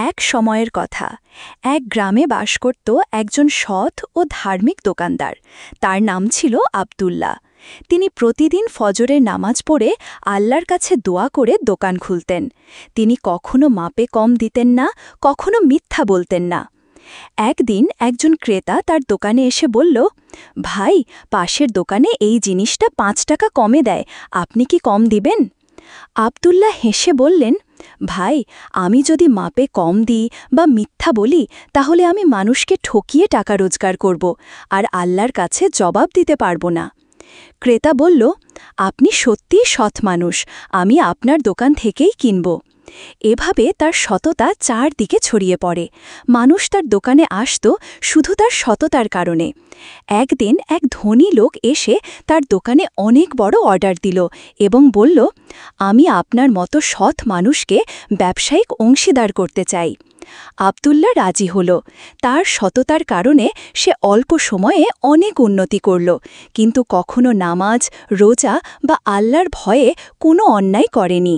এক সময়ের কথা। এক গ্রামে বাস করত একজন সৎ ও ধার্মিক দোকানদার। তার নাম ছিল আব্দুল্লাহ। তিনি প্রতিদিন ফজরের নামাজ পড়ে আল্লাহর কাছে দোয়া করে দোকান খুলতেন। তিনি কখনো মাপে কম দিতেন না, কখনো মিথ্যা বলতেন না। একদিন একজন ক্রেতা তার দোকানে এসে বলল, ভাই, পাশের দোকানে এই জিনিসটা 5 টাকা কমে দেয়, আপনি কি কম দিবেন? আব্দুল্লাহ হেসে বললেন, ভাই, আমি যদি মাপে কম দিই বা মিথ্যা বলি তাহলে আমি মানুষকে ঠকিয়ে টাকা রোজগার করব আর আল্লাহর কাছে জবাব দিতে পারব না। ক্রেতা বলল, আপনি সত্যিই সৎ মানুষ, আমি আপনার দোকান থেকেই কিনব। এভাবে তার সততা চারদিকে ছড়িয়ে পড়ে। মানুষ তার দোকানে আসত শুধু তার সততার কারণে। একদিন এক ধনী লোক এসে তার দোকানে অনেক বড় অর্ডার দিল এবং বলল, আমি আপনার মতো সৎ মানুষকে ব্যবসায়িক অংশীদার করতে চাই। আব্দুল্লাহ রাজি হল। তার সততার কারণে সে অল্প সময়ে অনেক উন্নতি করল, কিন্তু কখনো নামাজ, রোজা বা আল্লাহর ভয়ে কোনো অন্যায় করেনি।